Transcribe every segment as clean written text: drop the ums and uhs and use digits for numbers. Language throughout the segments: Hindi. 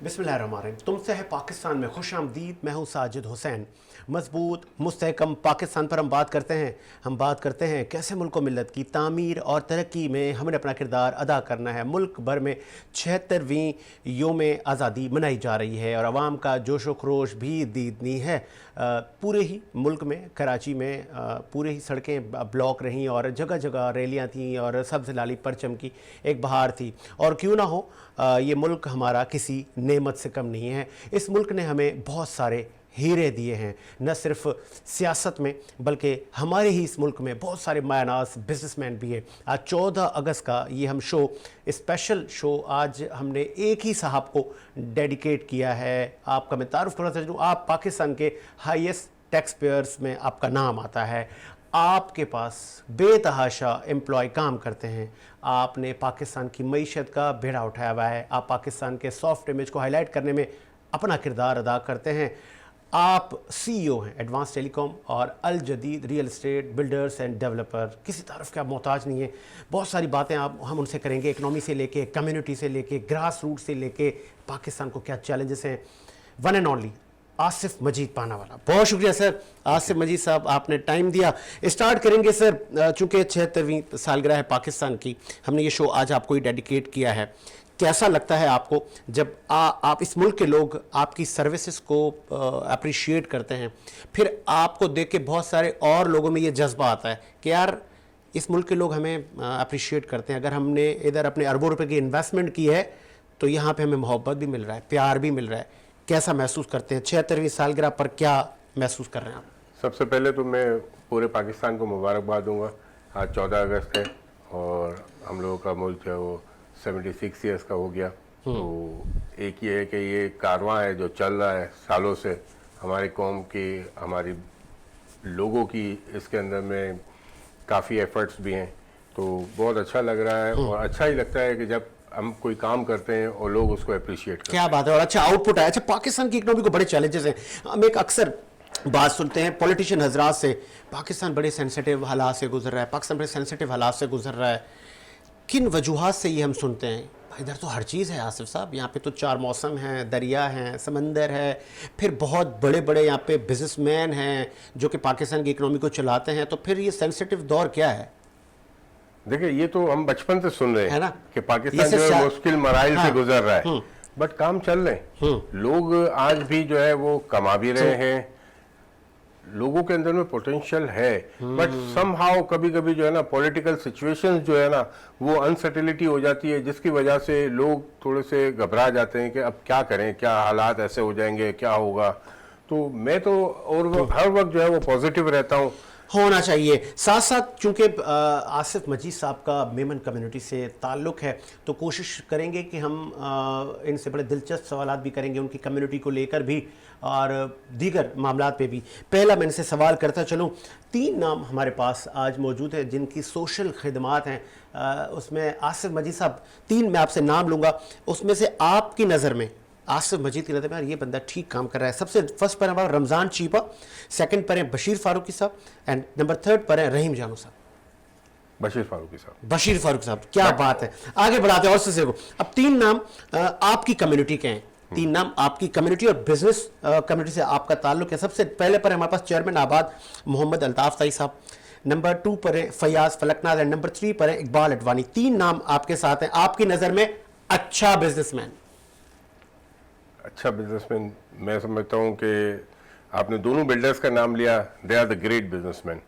बिस्मिल्लाहिर्रहमानिर्रहीम। तुमसे है पाकिस्तान में खुश आमदीद। मैं हूँ साजिद हुसैन। मजबूत मुस्तहकम पाकिस्तान पर हम बात करते हैं। हम बात करते हैं कैसे मुल्क व मिल्लत की तामीर और तरक्की में हमें अपना किरदार अदा करना है। मुल्क भर में 76वीं योम आज़ादी मनाई जा रही है और आवाम का जोश व खरोश भी दीदनी है। पूरे ही मुल्क में, कराची में पूरे ही सड़कें ब्लॉक रहीं और जगह जगह रैलियाँ थीं और सब्ज़ लाली परचम की एक बहार थी। और क्यों ना हो, ये मुल्क हमारा किसी नेमत से कम नहीं है। इस मुल्क ने हमें बहुत सारे हीरे दिए हैं, न सिर्फ सियासत में बल्कि हमारे ही इस मुल्क में बहुत सारे मायनास बिजनेसमैन भी हैं। आज 14 अगस्त का ये हम स्पेशल शो आज हमने एक ही साहब को डेडिकेट किया है। आपका मैं तारुफ थोड़ा सा दूँ, आप पाकिस्तान के हाईएस्ट टैक्स पेयर्स में आपका नाम आता है। आपके पास बेतहाशा एम्प्लॉय काम करते हैं। आपने पाकिस्तान की मईशत का बेड़ा उठाया हुआ है। आप पाकिस्तान के सॉफ्ट इमेज को हाईलाइट करने में अपना किरदार अदा करते हैं। आप सीईओ हैं एडवांस टेलीकॉम और अल जदीद real estate builders end developer. किसी तारफ़ के आप मोहताज नहीं है। बहुत सारी बातें हम उनसे करेंगे, इकनॉमी से लेके, कम्युनिटी से लेके, ग्रास रूट से लेके पाकिस्तान को क्या चैलेंजेस हैं। वन एंड ओनली आसिफ मजीद पानावाला। बहुत शुक्रिया सर, आसिफ मजीद साहब, आपने टाइम दिया। स्टार्ट करेंगे सर, चूँकि 76वीं सालगिरह है पाकिस्तान की, हमने ये शो आज आपको ही डेडिकेट किया है। कैसा लगता है आपको जब आप इस मुल्क के लोग आपकी सर्विसेज को अप्रिशिएट करते हैं, फिर आपको देख के बहुत सारे और लोगों में ये जज्बा आता है कि यार इस मुल्क के लोग हमें अप्रिशिएट करते हैं। अगर हमने इधर अपने अरबों रुपए की इन्वेस्टमेंट की है तो यहाँ पे हमें मोहब्बत भी मिल रहा है, प्यार भी मिल रहा है। कैसा महसूस करते हैं? 76वीं सालगिरह पर क्या महसूस कर रहे हैं आप? सबसे पहले तो मैं पूरे पाकिस्तान को मुबारकबाद दूंगा। आज 14 अगस्त है और हम लोगों का मुल्क जो है वो 76 ईयर्स का हो गया। तो एक ये है कि ये कारवां है जो चल रहा है सालों से, हमारी कौम की, हमारी लोगों की इसके अंदर में काफ़ी एफर्ट्स भी हैं। तो बहुत अच्छा लग रहा है और अच्छा ही लगता है कि जब हम कोई काम करते हैं और लोग उसको अप्रिशिएट करते हैं। क्या बात है, और अच्छा आउटपुट है। अच्छा, पाकिस्तान की इकोनॉमी को बड़े चैलेंजेस हैं। हम एक अक्सर बात सुनते हैं पॉलिटिशियन हजरात से, पाकिस्तान बड़े सेंसिटिव हालात से गुजर रहा है, पाकिस्तान बड़े सेंसिटिव हालात से गुजर रहा है। किन वजूहात से ये हम सुनते हैं? इधर तो हर चीज़ है आसिफ साहब, यहाँ पे तो 4 मौसम हैं, दरिया हैं, समंदर है, फिर बहुत बड़े बड़े यहाँ पे बिजनेसमैन हैं जो कि पाकिस्तान की इकोनॉमी को चलाते हैं। तो फिर ये सेंसिटिव दौर क्या है? देखिए, ये तो हम बचपन से सुन रहे है ना हैं कि पाकिस्तान जो है मुश्किल मराइल से गुजर रहा है, बट काम चल रहे हैं। लोग आज भी जो है वो कमा भी रहे हैं, लोगों के अंदर में पोटेंशियल है, बट समहाउ कभी कभी जो है ना पॉलिटिकल सिचुएशंस जो है ना वो अनसर्टेनिटी हो जाती है, जिसकी वजह से लोग थोड़े से घबरा जाते हैं कि अब क्या करें, क्या हालात ऐसे हो जाएंगे, क्या होगा। तो मैं तो हर वक्त जो है वो पॉजिटिव रहता हूँ। होना चाहिए। साथ साथ चूंकि आसिफ मजीद साहब का मेमन कम्युनिटी से ताल्लुक़ है तो कोशिश करेंगे कि हम इनसे बड़े दिलचस्प सवालात भी करेंगे उनकी कम्युनिटी को लेकर भी और दीगर मामलात पे भी। पहला मैं इनसे सवाल करता चलूँ, 3 नाम हमारे पास आज मौजूद हैं जिनकी सोशल खिदमात हैं। उसमें आसिफ मजीद साहब, 3 मैं आपसे नाम लूँगा, उसमें से आपकी नज़र में आसिफ मजीद की नज़र में ये बंदा ठीक काम कर रहा है। सबसे फर्स्ट पर हमारा रमज़ान चीपा, सेकंड पर हैं बशीर फारूकी साहब एंड नंबर 3 पर हैं रहीम जानू साहब। बशीर फारूकी साहब। बशीर फारूक साहब, क्या बात है। आगे बढ़ाते हैं और सिलसिले को। अब 3 नाम आपकी कम्युनिटी के हैं, 3 नाम आपकी कम्युनिटी और बिजनेस कम्युनिटी से आपका ताल्लुक है। सबसे पहले पर हमारे पास चेयरमैन आबाद मोहम्मद अल्ताफ ताई साहब, नंबर 2 पर है फयाज फलकनाज एंड नंबर 3 पर है इकबाल अडवाणी। 3 नाम आपके साथ हैं। आपकी नज़र में अच्छा बिजनेसमैन? अच्छा बिजनेसमैन मैं समझता हूँ कि आपने दोनों बिल्डर्स का नाम लिया, they are the great businessman,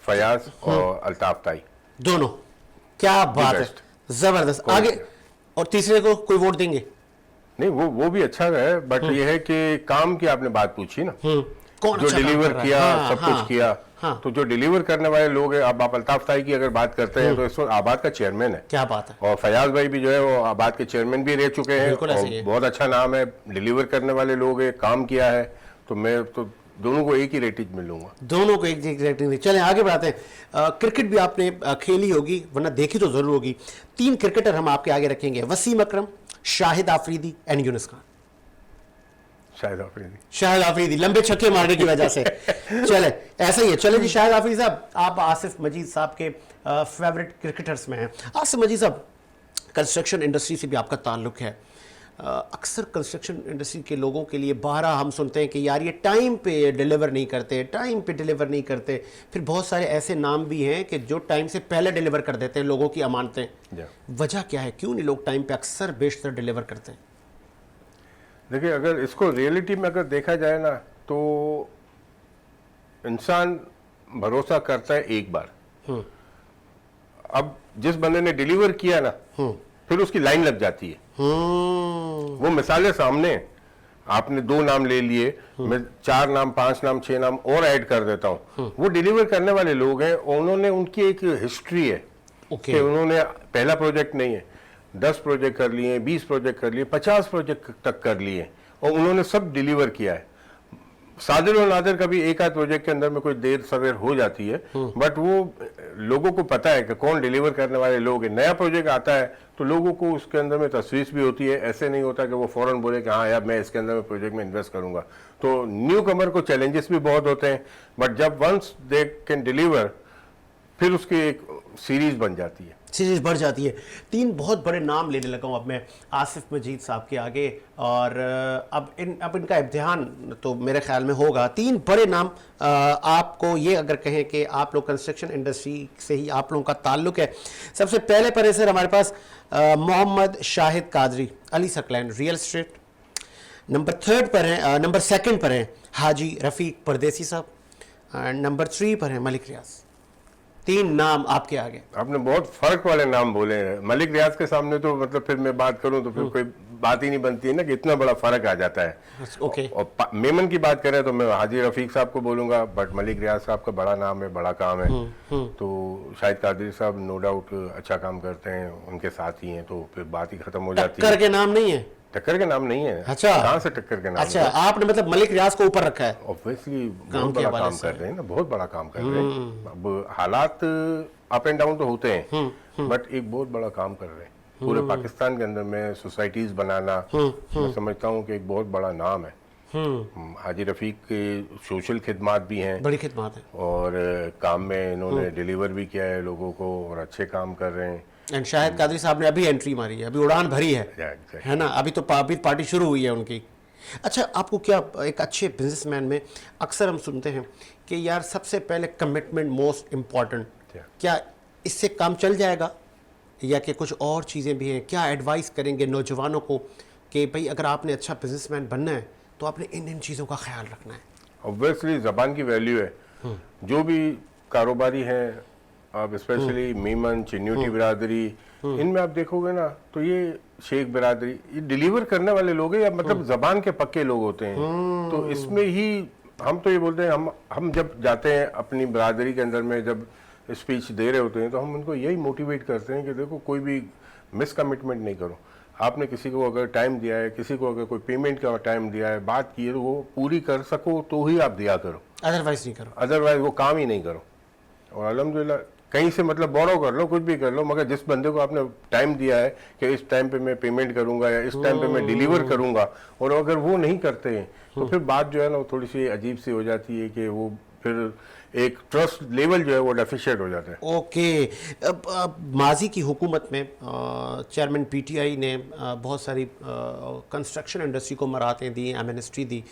Fayaz और अल्ताफ ताई दोनों। क्या बात है, जबरदस्त। आगे और तीसरे को कोई वोट देंगे? नहीं, वो भी अच्छा है, बट ये है कि काम की आपने बात पूछी ना, कौन जो अच्छा डिलीवर किया, सब कुछ किया। हाँ। तो जो डिलीवर करने वाले लोग हैं, अब आप अल्ताफ ताई की अगर बात करते हैं तो इस वक्त आबाद का चेयरमैन है। क्या बात है। और फयाज भाई भी जो है वो आबाद के चेयरमैन भी रह चुके हैं और बहुत अच्छा नाम है, डिलीवर करने वाले लोग हैं, काम किया है। तो मैं तो दोनों को एक ही रेटिंग मिलूंगा। दोनों को एक रेटिंग। चलें आगे बढ़ाते हैं। क्रिकेट भी आपने खेली होगी, वरना देखी तो जरूर होगी। 3 क्रिकेटर हम आपके आगे रखेंगे, वसीम अकरम, शाहिद आफरीदी एंड यूनुस खान। शाहिद आफरीदी लंबे छक्के मारने की वजह से। चले ऐसा ही है। चले जी शाहिद आफरीदी साहब, आप आसिफ मजीद साहब के फेवरेट क्रिकेटर्स में हैं। आसिफ मजीद साहब, कंस्ट्रक्शन इंडस्ट्री से भी आपका ताल्लुक है। अक्सर कंस्ट्रक्शन इंडस्ट्री के लोगों के लिए 12 हम सुनते हैं कि यार ये टाइम पे डिलीवर नहीं करते, टाइम पे डिलीवर नहीं करते। फिर बहुत सारे ऐसे नाम भी हैं कि जो टाइम से पहले डिलीवर कर देते हैं लोगों की अमानतें। वजह क्या है, क्यों नहीं लोग टाइम पे अक्सर बेशतर डिलीवर करते हैं? देखिए, अगर इसको रियलिटी में अगर देखा जाए ना, तो इंसान भरोसा करता है एक बार। अब जिस बंदे ने डिलीवर किया ना, फिर उसकी लाइन लग जाती है। वो मिसालें सामने हैं। आपने 2 नाम ले लिए, मैं 4 नाम, 5 नाम, 6 नाम और ऐड कर देता हूँ। वो डिलीवर करने वाले लोग हैं, उन्होंने, उनकी एक हिस्ट्री है कि उन्होंने पहला प्रोजेक्ट नहीं है, 10 प्रोजेक्ट कर लिए, 20 प्रोजेक्ट कर लिए, 50 प्रोजेक्ट तक कर लिए, और उन्होंने सब डिलीवर किया है। सादिर और नादिर कभी एक आध प्रोजेक्ट के अंदर में कोई देर सवेर हो जाती है, बट वो लोगों को पता है कि कौन डिलीवर करने वाले लोग हैं। नया प्रोजेक्ट आता है तो लोगों को उसके अंदर में तशवीश भी होती है। ऐसे नहीं होता कि वो फौरन बोले कि हाँ यार मैं इसके अंदर में प्रोजेक्ट में इन्वेस्ट करूंगा। तो न्यू कमर को चैलेंजेस भी बहुत होते हैं, बट जब वंस दे कैन डिलीवर, फिर उसकी एक सीरीज बन जाती है, सीरीज बढ़ जाती है। 3 बहुत बड़े नाम लेने लगा हूँ अब मैं आसिफ मजीद साहब के आगे, और अब इनका इम्तिहान तो मेरे ख्याल में होगा। 3 बड़े नाम आपको ये अगर कहें कि आप लोग कंस्ट्रक्शन इंडस्ट्री से ही आप लोगों का ताल्लुक है। सबसे पहले पर है सर हमारे पास Mohammad Shahid Qadri, Ali Saqlain real estate. Number 2 पर हैं हाजी रफ़ीक परदेसी साहब, एंड नंबर 3 पर हैं मलिक रियाज। 3 नाम आपके आगे। आपने बहुत फर्क वाले नाम बोले हैं। मलिक रियाज के सामने तो मतलब फिर मैं बात करूं तो फिर कोई बात ही नहीं बनती है ना, कि इतना बड़ा फर्क आ जाता है। ओके। और मेमन की बात करें तो मैं हाजी रफीक साहब को बोलूंगा, बट मलिक रियाज साहब का बड़ा नाम है, बड़ा काम है। तो शाहिद कादरी साहब नो डाउट अच्छा काम करते हैं, उनके साथ ही हैं, तो फिर बात ही खत्म हो जाती है। टक्कर के नाम नहीं है? टक्कर के नाम नहीं है। अच्छा, कहाँ से टक्कर के नाम? अच्छा, आपने मतलब मलिक रियाज को ऊपर रखा है? ऑब्वियसली बहुत बड़ा काम कर रहे हैं ना, बहुत बड़ा काम कर रहे हैं। अब हालात अप एंड डाउन तो होते हैं, बट एक बहुत बड़ा काम कर रहे हैं पूरे पाकिस्तान के अंदर में। सोसाइटीज बनाना, मैं समझता हूँ कि एक बहुत बड़ा नाम है। हाजी रफीक के सोशल खिदमात भी हैं, बड़ी खिदमत है, और काम में इन्होंने डिलीवर भी किया है लोगों को, और अच्छे काम कर रहे हैं। एंड शाहिद कादरी साहब ने अभी एंट्री मारी है, अभी उड़ान भरी है ना, अभी तो पार्टी शुरू हुई है उनकी। अच्छा, आपको क्या एक अच्छे बिजनेसमैन में अक्सर हम सुनते हैं कि यार सबसे पहले कमिटमेंट मोस्ट इम्पॉर्टेंट, क्या इससे काम चल जाएगा या कि कुछ और चीज़ें भी हैं? क्या एडवाइस करेंगे नौजवानों को कि भाई अगर आपने अच्छा बिजनेसमैन बनना है तो आपने इन चीज़ों का ख्याल रखना है? ऑब्वियसली ज़बान की वैल्यू है। जो भी कारोबारी हैं, आप स्पेशली मीमन, चिन्यूटी बिरादरी, इनमें आप देखोगे ना तो ये शेख बिरादरी, ये डिलीवर करने वाले लोग हैं, या मतलब जबान के पक्के लोग होते हैं। तो इसमें ही हम तो ये बोलते हैं, हम जब जाते हैं अपनी बिरादरी के अंदर में, जब स्पीच दे रहे होते हैं, तो हम उनको यही मोटिवेट करते हैं कि देखो कोई भी मिस कमिटमेंट नहीं करो। आपने किसी को अगर टाइम दिया है, किसी को अगर कोई पेमेंट का टाइम दिया है, बात की है, तो वो पूरी कर सको तो ही आप दिया करो, अदरवाइज नहीं करो, अदरवाइज वो काम ही नहीं करो। और अल्हम्दुलिल्लाह कहीं से मतलब बोरो कर लो, कुछ भी कर लो, मगर जिस बंदे को आपने टाइम दिया है कि इस टाइम पे मैं पेमेंट करूंगा या इस टाइम पे मैं डिलीवर करूंगा, और अगर वो नहीं करते हैं तो फिर बात जो है ना वो थोड़ी सी अजीब सी हो जाती है, कि वो फिर एक ट्रस्ट लेवल जो है वो डेफिशिएट हो जाता है। ओके। अब माजी की हुकूमत में चेयरमैन पीटीआई ने बहुत सारी कंस्ट्रक्शन इंडस्ट्री को मराहतें दी, एमनेस्टी दी।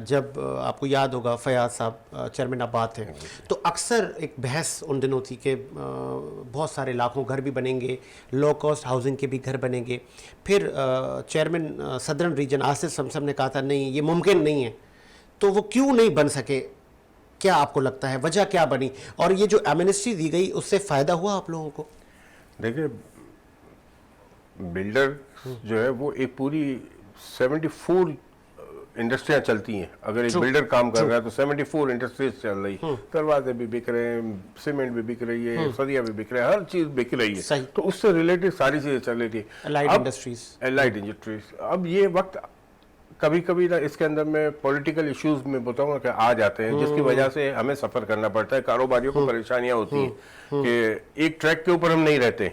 जब आपको याद होगा फयाज साहब चेयरमैन आबाद थे, तो अक्सर एक बहस उन दिनों थी कि बहुत सारे लाखों घर भी बनेंगे, लो कॉस्ट हाउसिंग के भी घर बनेंगे। फिर चेयरमैन सदर्न रीजन आसिफ समसम ने कहा था नहीं ये मुमकिन नहीं है, तो वो क्यों नहीं बन सके? क्या आपको लगता है वजह क्या बनी? और ये जो एमनेस्टी दी गई उससे फ़ायदा हुआ आप लोगों को? देखिए, बिल्डर जो है वो एक पूरी 74 इंडस्ट्रियां चलती हैं। अगर एक बिल्डर काम कर रहा है तो 74 इंडस्ट्रीज चल रही है। दरवाजे भी बिक रहे हैं, सीमेंट भी बिक रही है, सरिया भी बिक रहा है, हर चीज़ बिक रही है। तो उससे रिलेटेड सारी चीज़ें चल रही थी। Allied industries. अब ये वक्त कभी कभी ना इसके अंदर में पॉलिटिकल इश्यूज में बताऊंगा कि आ जाते हैं, जिसकी वजह से हमें सफर करना पड़ता है। कारोबारियों को परेशानियां होती हैं कि एक ट्रैक के ऊपर हम नहीं रहते।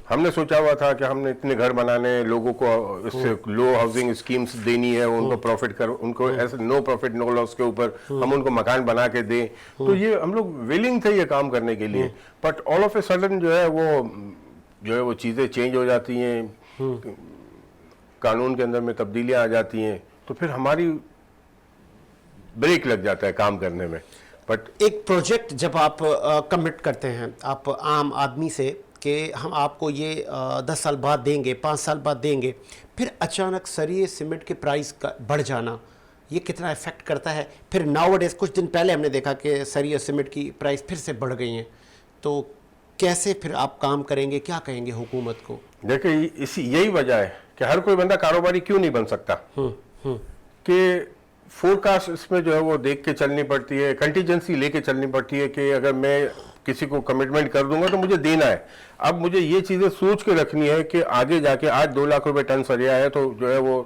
हमने सोचा हुआ था कि हमने इतने घर बनाने, लोगों को इससे लो हाउसिंग स्कीम्स देनी है, उनको प्रॉफिट कर, उनको ऐसे नो प्रॉफिट नो लॉस के ऊपर हम उनको मकान बना के दें। तो ये हम लोग विलिंग थे ये काम करने के लिए, but all of a sudden जो है वो चीज़ें चेंज हो जाती हैं। कानून के अंदर में तब्दीलियां आ जाती हैं तो फिर हमारी ब्रेक लग जाता है काम करने में। बट एक प्रोजेक्ट जब आप कमिट करते हैं आप आम आदमी से कि हम आपको ये 10 साल बाद देंगे, 5 साल बाद देंगे, फिर अचानक सरिये सीमेंट के प्राइस का बढ़ जाना, ये कितना इफेक्ट करता है? फिर नाउअडेज कुछ दिन पहले हमने देखा कि सरिये सीमेंट की प्राइस फिर से बढ़ गई हैं, तो कैसे फिर आप काम करेंगे? क्या कहेंगे हुकूमत को? देखिए यही वजह है कि हर कोई बंदा कारोबारी क्यों नहीं बन सकता कि फोरकास्ट इसमें जो है वो देख के चलनी पड़ती है, कंटीजेंसी लेके चलनी पड़ती है कि अगर मैं किसी को कमिटमेंट कर दूंगा तो मुझे देना है। अब मुझे ये चीज़ें सोच के रखनी है कि आगे जाके आज 2 लाख रुपए टन सरिया है तो जो है वो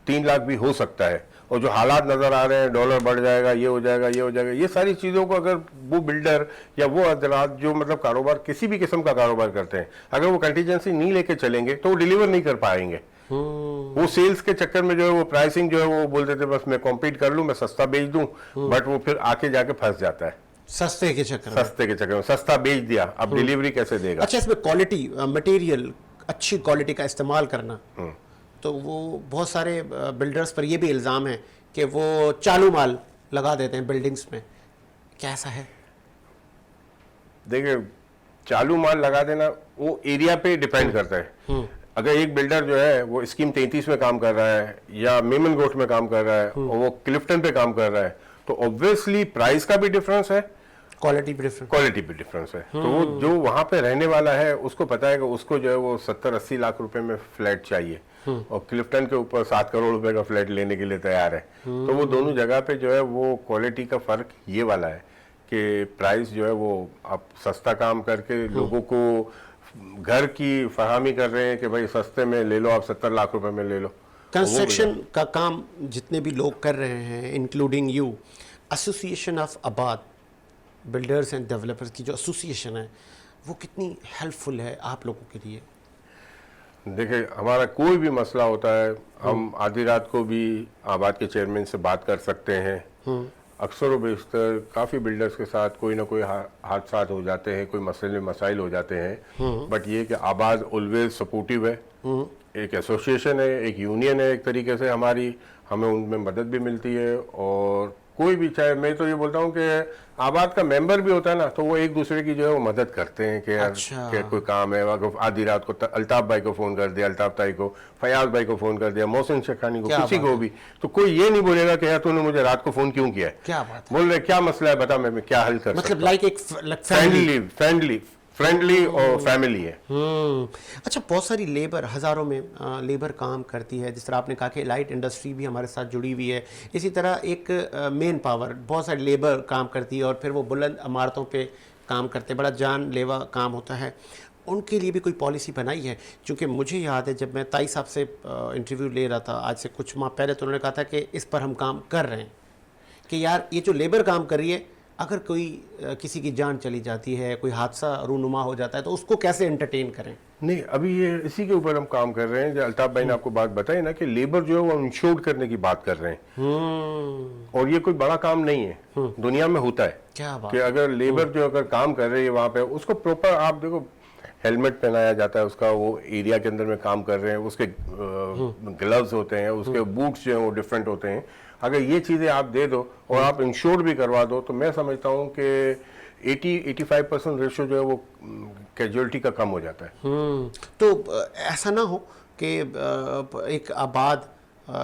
3 लाख भी हो सकता है, और जो हालात नज़र आ रहे हैं डॉलर बढ़ जाएगा, ये हो जाएगा, ये हो जाएगा, ये सारी चीज़ों को अगर वो बिल्डर या वो हजरात जो मतलब कारोबार किसी भी किस्म का कारोबार करते हैं अगर वो कंटीजेंसी नहीं लेके चलेंगे तो वो डिलीवर नहीं कर पाएंगे। वो सेल्स के चक्कर में जो है वो प्राइसिंग जो है वो बोल देते बस मैं कॉम्पीट कर लूँ, मैं सस्ता बेच दूँ, बट वो फिर आके जाके फंस जाता है सस्ते के चक्कर में सस्ता बेच दिया, अब डिलीवरी कैसे देगा। अच्छा, इसमें क्वालिटी मटेरियल अच्छी क्वालिटी का इस्तेमाल करना, तो वो बहुत सारे बिल्डर्स पर ये भी इल्ज़ाम है कि वो चालू माल लगा देते हैं बिल्डिंग्स में, कैसा है? देखिए चालू माल लगा देना वो एरिया पे डिपेंड करता है। अगर एक बिल्डर जो है वो स्कीम 33 में काम कर रहा है या मेमन गोट में काम कर रहा है और वो क्लिफ्टन पे काम कर रहा है तो ऑब्वियसली प्राइस का भी डिफरेंस है, क्वालिटी भी डिफरेंस है। तो वो जो वहां पे रहने वाला है उसको पता है कि उसको जो है वो 70-80 लाख रुपए में फ्लैट चाहिए और क्लिफ्टन के ऊपर 7 करोड़ रुपए का फ्लैट लेने के लिए तैयार है। तो वो दोनों जगह पे जो है वो क्वालिटी का फर्क ये वाला है कि प्राइस जो है वो आप सस्ता काम करके लोगों को घर की फराहमी कर रहे हैं कि भाई सस्ते में ले लो, आप 70 लाख रुपए में ले लो। कंस्ट्रक्शन का काम जितने भी लोग कर रहे हैं इंक्लूडिंग यू, एसोसिएशन ऑफ आबाद बिल्डर्स एंड डेवलपर्स की जो एसोसिएशन है वो कितनी हेल्पफुल है आप लोगों के लिए? देखिए हमारा कोई भी मसला होता है हम आधी रात को भी आबाद के चेयरमैन से बात कर सकते हैं। अक्सर व बेशतर काफ़ी बिल्डर्स के साथ कोई ना कोई हादसा हो जाते हैं, कोई मसले मसाइल हो जाते हैं, बट ये कि आबाद ऑलवेज सपोर्टिव है। एक एसोसिएशन है, एक यूनियन है एक तरीके से हमारी, हमें उनमें मदद भी मिलती है। और कोई भी चाहे मैं तो ये बोलता हूँ कि आबाद का मेंबर भी होता है ना तो वो एक दूसरे की जो है वो मदद करते हैं कि यार कि कोई काम है, आधी रात को अल्ताफ भाई को फ़ोन कर दिया, अल्ताफ ताई को, फयाज भाई को फ़ोन कर दिया, मोहसिन शेखानी को, किसी को भी, तो कोई ये नहीं बोलेगा कि यार तूने मुझे रात को फ़ोन क्यों किया है, क्या बात है? बोल रहे क्या मसला है बता, मैं क्या हल कर मतलब लाइक एक फ्रेंडली और फैमिली है। अच्छा, बहुत सारी लेबर, हज़ारों में लेबर काम करती है, जिस तरह आपने कहा कि लाइट इंडस्ट्री भी हमारे साथ जुड़ी हुई है, इसी तरह एक मेन पावर बहुत सारी लेबर काम करती है और फिर वो बुलंद इमारतों पे काम करते हैं, बड़ा जानलेवा काम होता है। उनके लिए भी कोई पॉलिसी बनाई है? क्योंकि मुझे याद है जब मैं ताई साहब से इंटरव्यू ले रहा था आज से कुछ माह पहले, तो उन्होंने कहा था कि इस पर हम काम कर रहे हैं कि यार ये जो लेबर काम कर रही है, अगर कोई किसी की जान चली जाती है, कोई हादसा रूनुमा हो जाता है तो उसको कैसे एंटरटेन करें? नहीं, अभी ये इसी के ऊपर हम काम कर रहे हैं। जो अल्ताफ भाई ने आपको बात बताई ना कि लेबर जो है वो इंश्योर्ड करने की बात कर रहे हैं, और ये कोई बड़ा काम नहीं है, दुनिया में होता है क्या बात कि अगर लेबर जो अगर काम कर रही है वहाँ पे उसको प्रॉपर आप देखो हेलमेट पहनाया जाता है उसका, वो एरिया के अंदर में काम कर रहे हैं, उसके ग्लव्स होते हैं, उसके बूट्स जो हैं वो डिफरेंट होते हैं। अगर ये चीज़ें आप दे दो और आप इंश्योर भी करवा दो तो मैं समझता हूँ कि 80-85% रेशो जो है वो कैजुअलिटी का कम हो जाता है। तो ऐसा ना हो कि एक आबाद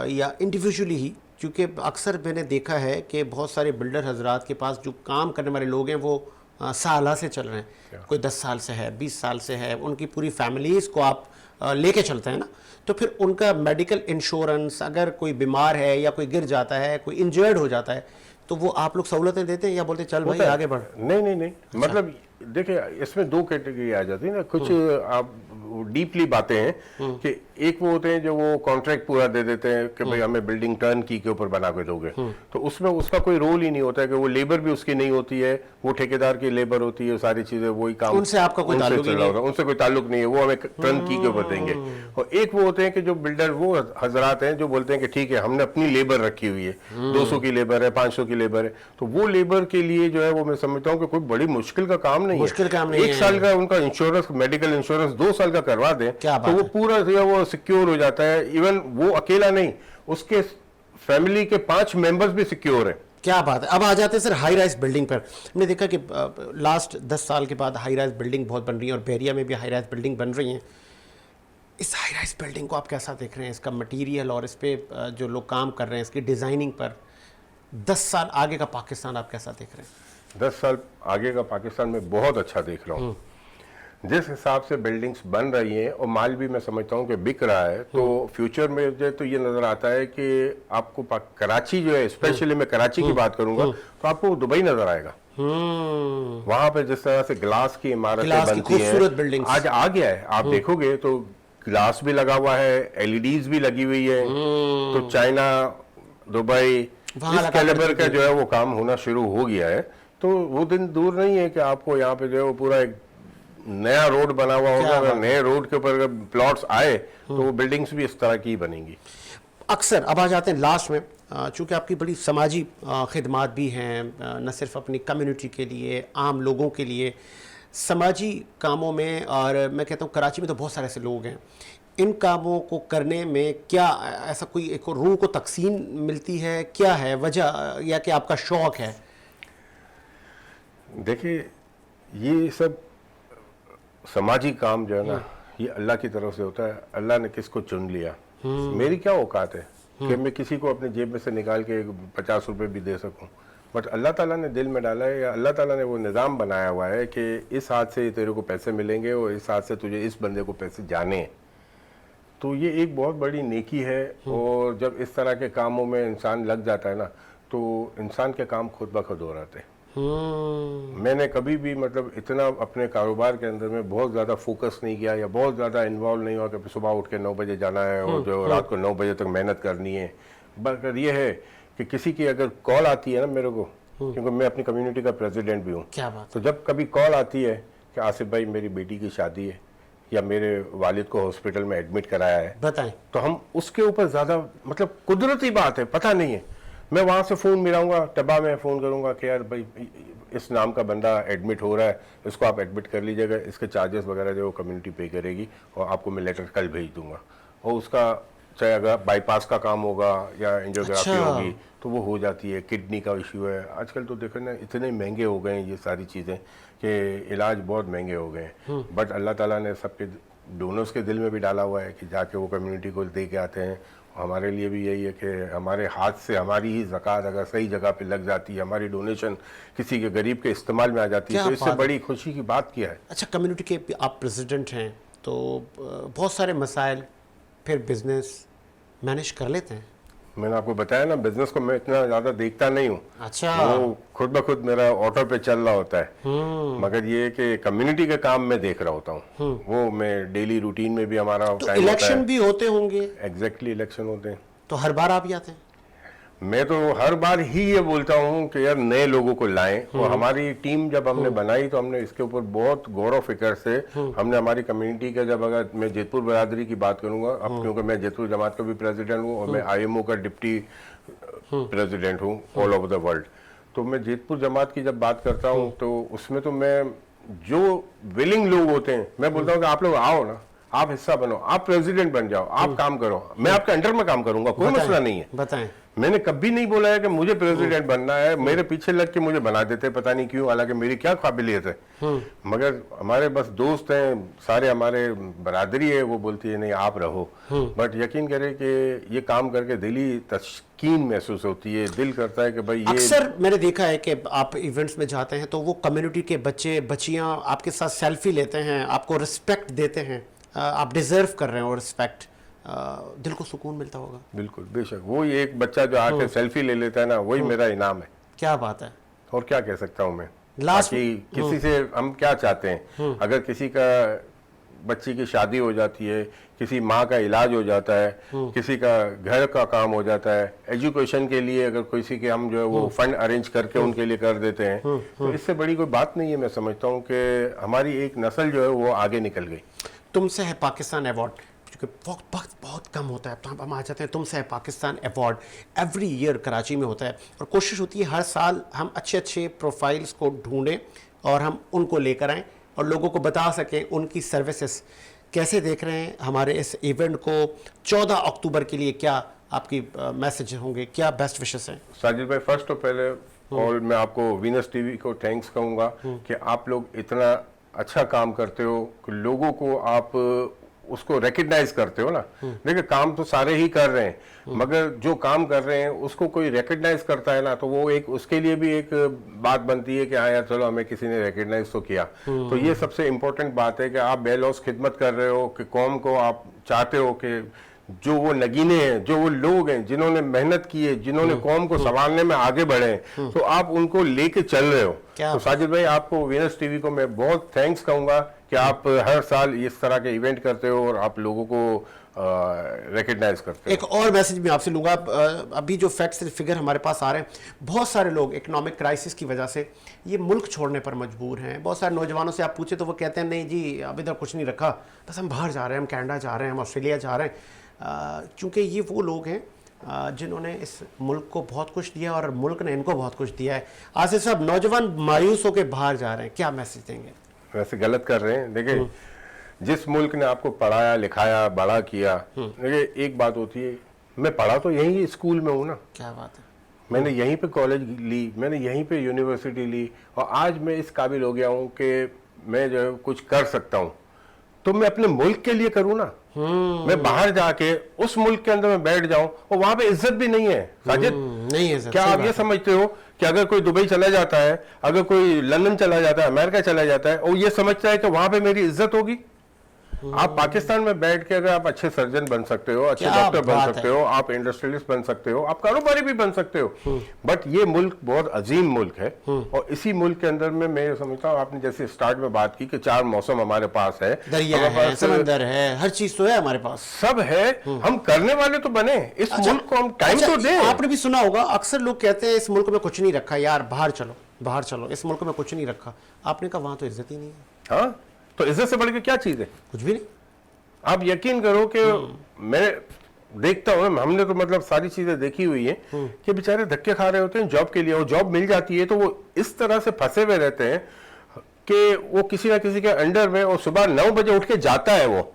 या इंडिविजुअली ही, क्योंकि अक्सर मैंने देखा है कि बहुत सारे बिल्डर हजरात के पास जो काम करने वाले लोग हैं वो साला से चल रहे हैं, कोई 10 साल से है, 20 साल से है, उनकी पूरी फैमिलीज़ को आप लेके चलते हैं ना, तो फिर उनका मेडिकल इंश्योरेंस, अगर कोई बीमार है या कोई गिर जाता है, कोई इंजर्ड हो जाता है, तो वो आप लोग सहूलतें देते हैं या बोलते चल भाई आगे बढ़? नहीं। अच्छा। मतलब देखिए इसमें 2 कैटेगरी आ जाती है ना, कुछ आप डीपली बातें हैं कि एक वो होते हैं जो वो कॉन्ट्रैक्ट पूरा दे देते हैं कि भाई हमें बिल्डिंग टर्न की के ऊपर बना के दोगे, तो उसमें उसका कोई रोल ही नहीं होता है कि वो लेबर भी उसकी नहीं होती है, वो ठेकेदार की लेबर होती है, सारी चीजें वही काम, उनसे आपका कोई ताल्लुक नहीं है, उनसे कोई ताल्लुक नहीं है, वो हमें टर्न की के ऊपर देंगे। और एक वो होते हैं कि जो बिल्डर वो हजरात हैं जो बोलते हैं कि ठीक है हमने अपनी लेबर रखी हुई है, 200 की लेबर है, 500 की लेबर है, तो वो लेबर के लिए जो है वो मैं समझता हूँ कि कोई बड़ी मुश्किल का काम नहीं है। 1 साल का उनका इंश्योरेंस, मेडिकल इंश्योरेंस 2 साल का करवा दें तो वो पूरा जो है वो सिक्योर हो जाता है। इवन वो अकेला नहीं, उसके फैमिली के 5 मेंबर्स भी सिक्योर हैं। क्या बात है। अब आ जाते हैं सर हाई राइज बिल्डिंग पर। हमने देखा कि लास्ट 10 साल के बाद हाई राइज बिल्डिंग बहुत बन रही है और बहरिया में भी हाई राइज बिल्डिंग बन रही हैं। इस हाई राइज बिल्डिंग को आप कैसा देख रहे हैं, इसका मटेरियल और इस पे जो लोग काम कर रहे हैं इसकी डिज़ाइनिंग पर? 10 साल आगे का पाकिस्तान आप कैसा देख रहे हैं? 10 साल आगे का पाकिस्तान में बहुत अच्छा देख रहा हूँ। जिस हिसाब से बिल्डिंग्स बन रही हैं और माल भी मैं समझता हूँ कि बिक रहा है, तो फ्यूचर में मुझे तो ये नज़र आता है कि आपको कराची जो है, स्पेशली मैं कराची की बात करूंगा, तो आपको दुबई नज़र आएगा। वहाँ पे जिस तरह से ग्लास की इमारतें बनती हैं, आज आ गया है। आप देखोगे तो ग्लास भी लगा हुआ है, एलईडीज भी लगी हुई है। तो चाइना, दुबई, इस कैलिबर का जो है वो काम होना शुरू हो गया है। तो वो दिन दूर नहीं है कि आपको यहाँ पे जो है वो पूरा एक नया रोड बना हुआ होगा। अगर नए रोड के ऊपर अगर प्लॉट्स आए तो वो बिल्डिंग्स भी इस तरह की बनेंगी। अक्सर अब आ जाते हैं लास्ट में, चूँकि आपकी बड़ी समाजी खिदमात भी हैं, न सिर्फ अपनी कम्युनिटी के लिए, आम लोगों के लिए, समाजी कामों में। और मैं कहता हूँ कराची में तो बहुत सारे ऐसे लोग हैं, इन कामों को करने में क्या ऐसा कोई एक रूह को तकसीम मिलती है? क्या है वजह, या कि आपका शौक़ है? देखिए, ये सब समाजी काम जो है ना, ये अल्लाह की तरफ से होता है। अल्लाह ने किसको चुन लिया, मेरी क्या औकात है कि मैं किसी को अपने जेब में से निकाल के 50 रुपए भी दे सकूं। बट अल्लाह ताला ने दिल में डाला है, या अल्लाह ताला ने वो निज़ाम बनाया हुआ है कि इस हाथ से तेरे को पैसे मिलेंगे और इस हाथ से तुझे इस बंदे को पैसे जाने हैं। तो ये एक बहुत बड़ी नेकी है। और जब इस तरह के कामों में इंसान लग जाता है ना, तो इंसान के काम खुद ब खुद हो जाते हैं। मैंने कभी भी मतलब इतना अपने कारोबार के अंदर में बहुत ज़्यादा फोकस नहीं किया या बहुत ज़्यादा इन्वॉल्व नहीं हुआ कि सुबह उठ के 9 बजे जाना है और जो रात को 9 बजे तक मेहनत करनी है। बल्कि ये है कि किसी की अगर कॉल आती है ना मेरे को, क्योंकि मैं अपनी कम्युनिटी का प्रेसिडेंट भी हूँ, तो जब कभी कॉल आती है कि आसिफ भाई मेरी बेटी की शादी है या मेरे वालिद को हॉस्पिटल में एडमिट कराया है, बताएं, तो हम उसके ऊपर ज़्यादा मतलब कुदरती बात है, पता नहीं है, मैं वहाँ से फ़ोन मिलाऊंगा, टबा में फ़ोन करूंगा कि यार भाई इस नाम का बंदा एडमिट हो रहा है, इसको आप एडमिट कर लीजिएगा, इसके चार्जेस वगैरह जो कम्युनिटी पे करेगी और आपको मैं लेटर कल भेज दूंगा। और उसका चाहे अगर बाईपास का काम होगा या एंजियोग्राफी होगी तो वो हो जाती है। किडनी का इशू है, आजकल तो देखो ना इतने महंगे हो गए हैं ये सारी चीज़ें कि इलाज बहुत महंगे हो गए हैं। बट अल्लाह ताला ने सबके डोनर्स के दिल में भी डाला हुआ है कि जाके वो कम्युनिटी को दे के आते हैं। हमारे लिए भी यही है कि हमारे हाथ से हमारी ही ज़कात अगर सही जगह पे लग जाती है, हमारी डोनेशन किसी के गरीब के इस्तेमाल में आ जाती है, तो इससे बड़ी खुशी की बात क्या है। अच्छा, कम्युनिटी के आप प्रेसिडेंट हैं तो बहुत सारे मसाइल फिर बिजनेस मैनेज कर लेते हैं? मैंने आपको बताया ना, बिजनेस को मैं इतना ज़्यादा देखता नहीं हूँ। अच्छा, वो खुद ब खुद मेरा ऑटो पे चल रहा होता है। मगर ये कि कम्युनिटी के काम में देख रहा होता हूँ, वो मैं डेली रूटीन में भी हमारा तो टाइम इलेक्शन भी होते होंगे? एग्जैक्टली, इलेक्शन होते हैं। तो हर बार आप ही आते हैं? मैं तो हर बार ही ये बोलता हूँ कि यार नए लोगों को लाएं। और हमारी टीम जब हमने बनाई तो हमने इसके ऊपर बहुत गौर फिक्र से हमने हमारी कम्युनिटी का, जब अगर मैं जेतपुर बरादरी की बात करूंगा अब, क्योंकि मैं जेतपुर जमात का भी प्रेसिडेंट हूँ और मैं IMO का डिप्टी प्रेसिडेंट हूँ ऑल ओवर द वर्ल्ड, तो मैं जेतपुर जमात की जब बात करता हूँ तो उसमें तो मैं जो विलिंग लोग होते हैं मैं बोलता हूँ कि आप लोग आओ ना, आप हिस्सा बनो, आप प्रेसिडेंट बन जाओ, आप काम करो, मैं आपके अंडर में काम करूंगा, कोई मसला नहीं है। बताएं। मैंने कभी नहीं बोला है कि मुझे प्रेसिडेंट बनना है, मेरे पीछे लग के मुझे बना देते, पता नहीं क्यों, हालांकि मेरी क्या काबिलियत है। मगर हमारे बस दोस्त हैं सारे, हमारे बरादरी है, वो बोलती है नहीं आप रहो। बट यकीन करें कि ये काम करके दिली तस्कीन महसूस होती है, दिल करता है कि भाई ये। अक्सर मैंने देखा है कि आप इवेंट्स में जाते हैं तो वो कम्युनिटी के बच्चे बच्चियां आपके साथ सेल्फी लेते हैं, आपको रिस्पेक्ट देते हैं, आप डिजर्व कर रहे हैं और रिस्पेक्ट, दिल को सुकून मिलता होगा। बिल्कुल, बेशक। वो एक बच्चा जो आके सेल्फी ले लेता है ना, वही मेरा इनाम है। क्या बात है। और क्या कह सकता हूँ मैं। लास्ट किसी से हम क्या चाहते हैं, अगर किसी का बच्ची की शादी हो जाती है, किसी माँ का इलाज हो जाता है, किसी का घर का काम हो जाता है, एजुकेशन के लिए अगर किसी के हम जो है वो फंड अरेंज करके उनके लिए कर देते हैं, तो इससे बड़ी कोई बात नहीं है। मैं समझता हूँ कि हमारी एक नस्ल जो है वो आगे निकल गई। तुमसे है पाकिस्तान अवार्ड, क्योंकि वक्त बहुत कम होता है, तो हम आ जाते हैं। तुमसे है Pakistan award every year Karachi में होता है और कोशिश होती है हर साल हम अच्छे अच्छे प्रोफाइल्स को ढूंढें और हम उनको लेकर आएँ और लोगों को बता सकें उनकी सर्विसेज। कैसे देख रहे हैं हमारे इस इवेंट को? 14 अक्टूबर के लिए क्या आपकी मैसेज होंगे, क्या बेस्ट विशेस हैं? साजिद भाई, फर्स्ट ऑफ पहले और मैं आपको वीनस टीवी को थैंक्स कहूँगा कि आप लोग इतना अच्छा काम करते हो कि लोगों को आप उसको रिकग्नाइज करते हो ना। देखिए, काम तो सारे ही कर रहे हैं, मगर जो काम कर रहे हैं उसको कोई रिकग्नाइज करता है ना, तो वो एक उसके लिए भी एक बात बनती है कि हाँ यार चलो हमें किसी ने रिकग्नाइज तो किया। तो ये सबसे इम्पोर्टेंट बात है कि आप बेलौस खिदमत कर रहे हो, कि कौम को आप चाहते हो कि जो वो नगीने हैं, जो वो लोग हैं जिन्होंने मेहनत की है, जिन्होंने कौम को संभालने में आगे बढ़े हैं, तो आप उनको लेके चल रहे हो। तो साजिद भाई, आपको वीनस टीवी को मैं बहुत थैंक्स कहूंगा कि आप हर साल इस तरह के इवेंट करते हो और आप लोगों को रिकग्नाइज करते हो। एक और मैसेज मैं आपसे लूंगा। अभी जो फैक्ट्स फिगर हमारे पास आ रहे हैं, बहुत सारे लोग इकोनॉमिक क्राइसिस की वजह से ये मुल्क छोड़ने पर मजबूर हैं। बहुत सारे नौजवानों से आप पूछे तो वो कहते हैं नहीं जी अब इधर कुछ नहीं रखा, बस हम बाहर जा रहे हैं, हम कनाडा जा रहे हैं, हम ऑस्ट्रेलिया जा रहे हैं। क्योंकि ये वो लोग हैं जिन्होंने इस मुल्क को बहुत कुछ दिया और मुल्क ने इनको बहुत कुछ दिया है। आसिफ साहब, नौजवान मायूस होकर बाहर जा रहे हैं, क्या मैसेज देंगे? वैसे गलत कर रहे हैं। देखिए, जिस मुल्क ने आपको पढ़ाया लिखाया बड़ा किया, देखिए एक बात होती है, मैं पढ़ा तो यहीं स्कूल में हूँ ना। क्या बात है। मैंने यहीं पे कॉलेज ली, मैंने यहीं पे यूनिवर्सिटी ली, और आज मैं इस काबिल हो गया हूँ कि मैं जो है कुछ कर सकता हूँ। तो मैं अपने मुल्क के लिए करूँ ना। मैं बाहर जाके उस मुल्क के अंदर में बैठ जाऊं और वहां पे इज्जत भी नहीं है। साजिद, नहीं है सर। क्या आप ये समझते हो कि अगर कोई दुबई चला जाता है, अगर कोई लंदन चला जाता है, अमेरिका चला जाता है, और ये समझता है कि वहां पे मेरी इज्जत होगी? आप पाकिस्तान में बैठ के अगर आप अच्छे सर्जन बन सकते हो, अच्छे डॉक्टर बन सकते हो, आप इंडस्ट्रियलिस्ट बन सकते हो, आप कारोबारी भी बन सकते हो, बट ये मुल्क बहुत अजीम मुल्क है। और इसी मुल्क के अंदर में मैं समझता हूँ, आपने जैसे स्टार्ट में बात की कि 4 मौसम हमारे पास है, दरिया है, समंदर है, हर चीज तो है हमारे पास, सब है। हम करने वाले तो बने, इस मुल्क को हम टाइम तो दें। आपने भी सुना होगा, अक्सर लोग कहते हैं इस मुल्क में कुछ नहीं रखा यार, बाहर चलो बाहर चलो, इस मुल्क में कुछ नहीं रखा। आपने कहा वहां तो इज्जत ही नहीं है। हाँ, तो इज्जत से बढ़ के क्या चीज है? कुछ भी नहीं। आप यकीन करो कि मैं देखता हूँ, हमने तो मतलब सारी चीजें देखी हुई है कि बेचारे धक्के खा रहे होते हैं जॉब के लिए, वो जॉब मिल जाती है तो वो इस तरह से फंसे हुए रहते हैं कि वो किसी ना किसी के अंडर में, और सुबह 9 बजे उठ के जाता है वो।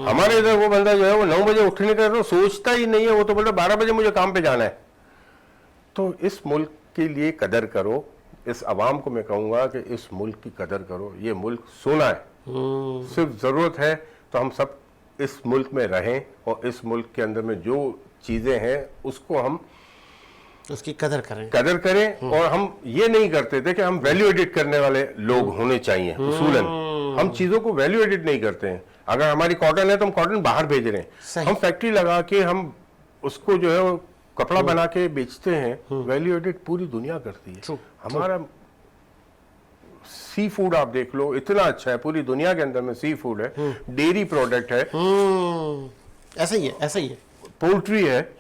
हमारे इधर वो बंदा जो है वो 9 बजे उठने का तो सोचता ही नहीं है, वो तो बोलता 12 बजे मुझे काम पे जाना है। तो इस मुल्क के लिए कदर करो, इस अवाम को मैं कहूंगा कि इस मुल्क की कदर करो। ये मुल्क सोना है, सिर्फ जरूरत है तो हम सब इस मुल्क में रहें, और इस मुल्क के अंदर में जो चीजें हैं उसको हम उसकी कदर करें। और हम ये नहीं करते थे कि हम वैल्यू एडिट करने वाले लोग होने चाहिए। उसूलन हम चीजों को वैल्यू एडिट नहीं करते हैं। अगर हमारी कॉटन है तो हम कॉटन बाहर भेज रहे हैं, हम फैक्ट्री लगा के हम उसको जो है कपड़ा बना के बेचते हैं। वैल्यू एडिट पूरी दुनिया करती है। हमारा सी फूड आप देख लो, इतना अच्छा है, पूरी दुनिया के अंदर में सी फूड है, डेयरी प्रोडक्ट है, ऐसा ही है, पोल्ट्री है।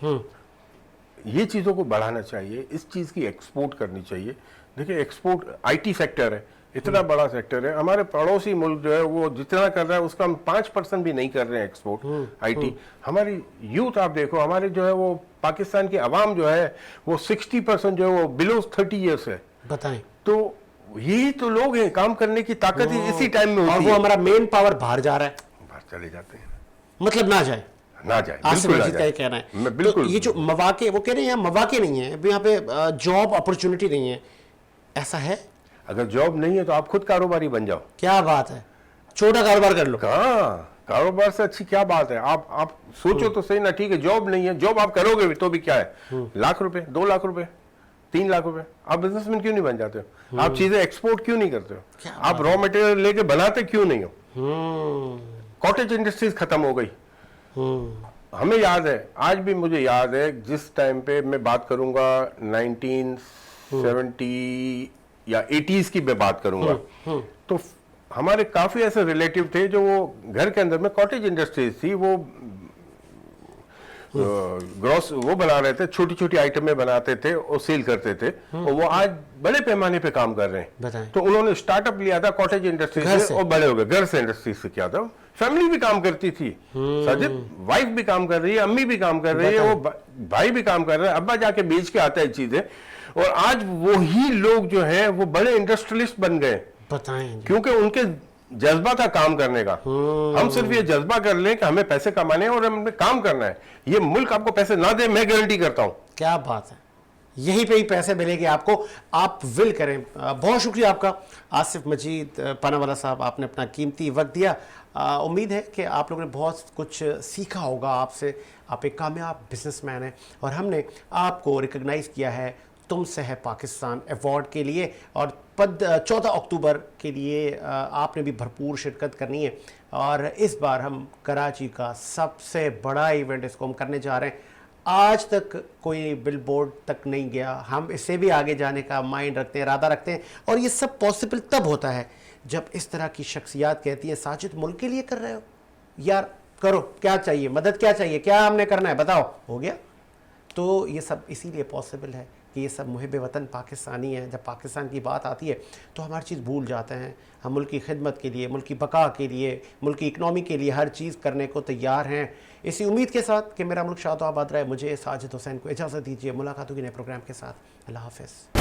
ये चीजों को बढ़ाना चाहिए, इस चीज की एक्सपोर्ट करनी चाहिए। देखिए, एक्सपोर्ट आईटी सेक्टर है, इतना बड़ा सेक्टर है। हमारे पड़ोसी मुल्क जो है वो जितना कर रहा है उसका हम 5% भी नहीं कर रहे हैं एक्सपोर्ट आईटी। हमारी यूथ आप देखो, हमारे जो है वो पाकिस्तान की आवाम जो है वो 60% जो है वो बिलो 30 ईयर्स है। बताएं, तो यही तो लोग हैं, काम करने की ताकत ही इसी टाइम में होती है। और वो हमारा मेन पावर बाहर जा रहा है, बाहर चले जाते हैं, मतलब ना जाए, बिल्कुल ना जाए। कहना है मैं बिल्कुल, तो ये जो मौके, वो कह रहे हैं यहाँ मौके नहीं है, यहाँ पे जॉब अपॉर्चुनिटी नहीं है, ऐसा है? अगर जॉब नहीं है तो आप खुद कारोबारी बन जाओ। क्या बात है, छोटा कारोबार कर लो। हाँ, कारोबार से अच्छी क्या बात है? आप सोचो तो सही ना। ठीक है, जॉब नहीं है, जॉब आप करोगे भी तो भी क्या है, लाख रुपए, 2 लाख रुपए, 3 लाख रुपए, आप बिजनेसमैन क्यों नहीं बन जाते हो? आप चीजें एक्सपोर्ट क्यों नहीं करते हो? आप रॉ मटेरियल लेके बनाते क्यों नहीं हो? कॉटेज इंडस्ट्रीज खत्म हो गई। हमें याद है, आज भी मुझे याद है, जिस टाइम पे मैं बात करूंगा 1970 या 80s की मैं बात करूंगा, तो हमारे काफी ऐसे रिलेटिव थे जो वो घर के अंदर में कॉटेज इंडस्ट्रीज थी, वो ग्रॉस वो बना रहे थे, छोटी छोटी आइटमें बनाते थे और सेल करते थे, और वो आज बड़े पैमाने पे काम कर रहे हैं। तो उन्होंने स्टार्टअप लिया था कॉटेज इंडस्ट्री से और बड़े हो गए। घर से इंडस्ट्री से किया था, फैमिली भी काम करती थी, साजिद वाइफ भी काम कर रही है, अम्मी भी काम कर रही है, वो भाई भी काम कर रहा है, अब्बा जाके बेच के आता है चीजें, और आज वही लोग जो है वो बड़े इंडस्ट्रियलिस्ट बन गए। बताएं, क्योंकि उनके जज्बा था काम करने का। हम सिर्फ ये जज्बा कर लें कि हमें पैसे कमाने हैं और हमें काम करना है, ये मुल्क आपको पैसे ना दे, मैं गारंटी करता हूं। क्या बात है, यहीं पे ही पैसे मिलेंगे आपको, आप विल करें। बहुत शुक्रिया आपका आसिफ मजीद पानावाला साहब, आपने अपना कीमती वक्त दिया। उम्मीद है कि आप लोगों ने बहुत कुछ सीखा होगा आपसे। आप एक कामयाब बिजनेसमैन हैं और हमने आपको रिकग्नाइज़ किया है तुमसे है पाकिस्तान अवार्ड के लिए, और 14 अक्टूबर के लिए आपने भी भरपूर शिरकत करनी है। और इस बार हम कराची का सबसे बड़ा इवेंट इसको हम करने जा रहे हैं। आज तक कोई बिलबोर्ड तक नहीं गया, हम इससे भी आगे जाने का माइंड रखते हैं, इरादा रखते हैं। और ये सब पॉसिबल तब होता है जब इस तरह की शख्सियात कहती हैं साजिद मुल्क के लिए कर रहे हो, यार करो, क्या चाहिए, मदद क्या चाहिए, क्या हमने करना है, बताओ, हो गया। तो ये सब इसीलिए पॉसिबल है कि ये सब मुहिब वतन पाकिस्तानी हैं। जब पाकिस्तान की बात आती है तो हम हर चीज़ भूल जाते हैं। हम मुल्क की खिदमत के लिए, मुल्क की बका के लिए, मुल्क की इकनॉमी के लिए हर चीज़ करने को तैयार हैं। इसी उम्मीद के साथ कि मेरा मुल्क शाद आबाद रहे, मुझे साजिद हुसैन को इजाज़त दीजिए। मुलाकात होगी नए प्रोग्राम के साथ। अल्लाह हाफ़िज़।